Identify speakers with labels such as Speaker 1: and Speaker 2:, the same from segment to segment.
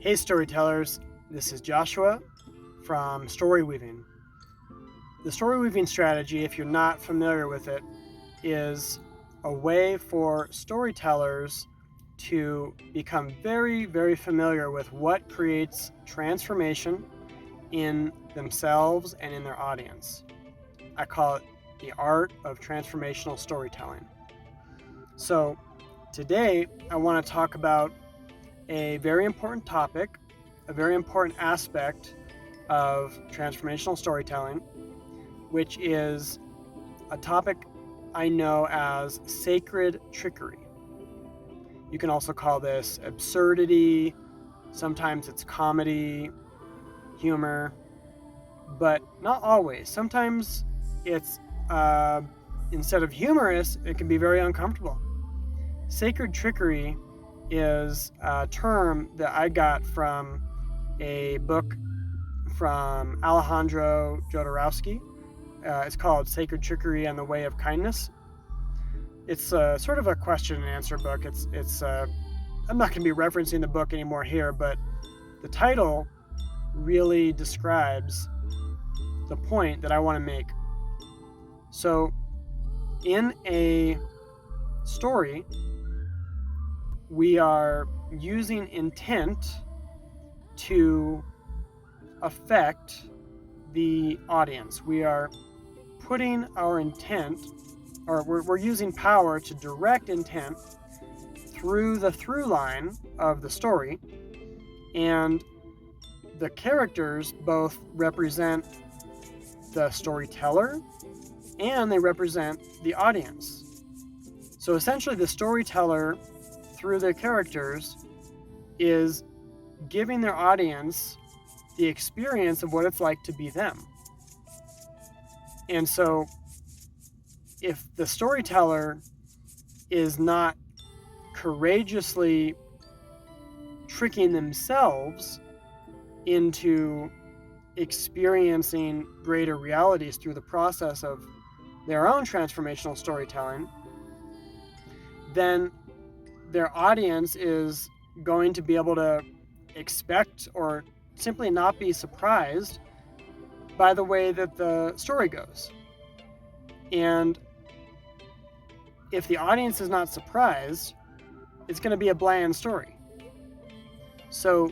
Speaker 1: Hey storytellers, this is Joshua from Story Weaving. The story weaving strategy, if you're not familiar with it, is a way for storytellers to become very, very familiar with what creates transformation in themselves and in their audience. I call it the art of transformational storytelling. So today I want to talk about a very important topic, a very important aspect of transformational storytelling, which is a topic I know as sacred trickery. You can also call this absurdity, sometimes it's comedy, humor, but not always. Sometimes it's, instead of humorous, it can be very uncomfortable. Sacred trickery is a term that I got from a book from Alejandro Jodorowsky. It's called Sacred Trickery and the Way of Kindness. It's sort of a question and answer book. I'm not going to be referencing the book anymore here, but the title really describes the point that I want to make. So, in a story, we are using intent to affect the audience. We are putting our intent, or we're using power to direct intent through the through line of the story, and the characters both represent the storyteller and they represent the audience. So essentially the storyteller, through their characters, is giving their audience the experience of what it's like to be them. And so if the storyteller is not courageously tricking themselves into experiencing greater realities through the process of their own transformational storytelling, then their audience is going to be able to expect or simply not be surprised by the way that the story goes. And if the audience is not surprised, it's going to be a bland story. So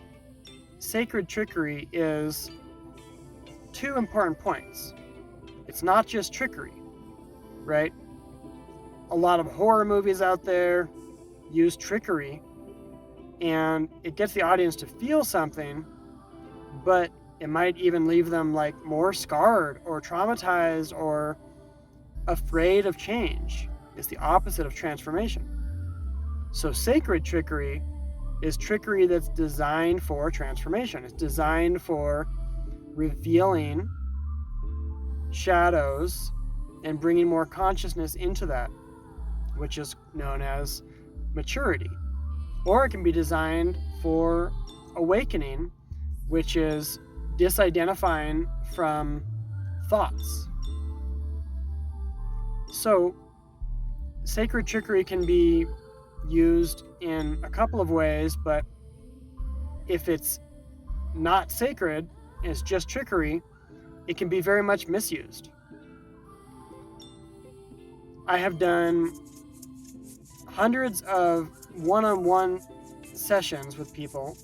Speaker 1: sacred trickery is two important points. It's not just trickery, right? A lot of horror movies out there use trickery, and it gets the audience to feel something, but it might even leave them like more scarred or traumatized or afraid of change. It's the opposite of transformation. So sacred trickery is trickery that's designed for transformation. It's designed for revealing shadows and bringing more consciousness into that, which is known as maturity. Or it can be designed for awakening, which is disidentifying from thoughts. So sacred trickery can be used in a couple of ways, but if it's not sacred, it's just trickery, it can be very much misused. I have done hundreds of one-on-one sessions with people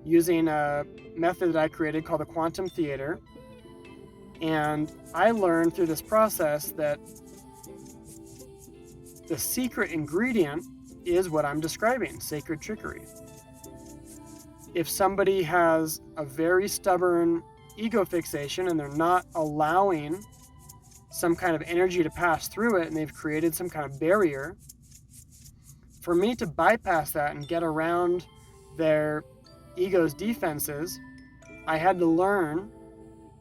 Speaker 1: using a method that I created called the quantum theater. And I learned through this process that the secret ingredient is what I'm describing, sacred trickery. If somebody has a very stubborn ego fixation and they're not allowing some kind of energy to pass through it, and they've created some kind of barrier, for me to bypass that and get around their ego's defenses, I had to learn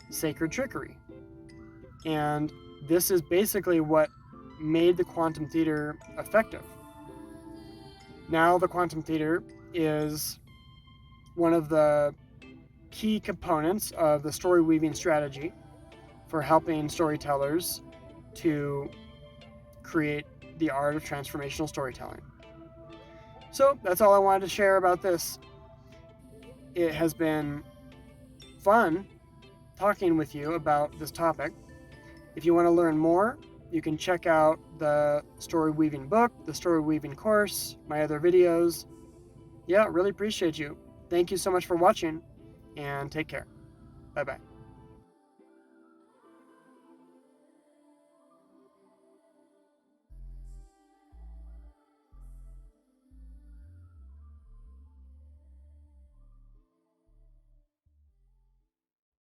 Speaker 1: sacred trickery. And this is basically what made the quantum theater effective. Now the quantum theater is one of the key components of the story weaving strategy for helping storytellers to create the art of transformational storytelling. So that's all I wanted to share about this. it has been fun talking with you about this topic. If you want to learn more, you can check out the story weaving book, the story weaving course, my other videos. Yeah, really appreciate you. Thank you so much for watching, and take care. Bye-bye.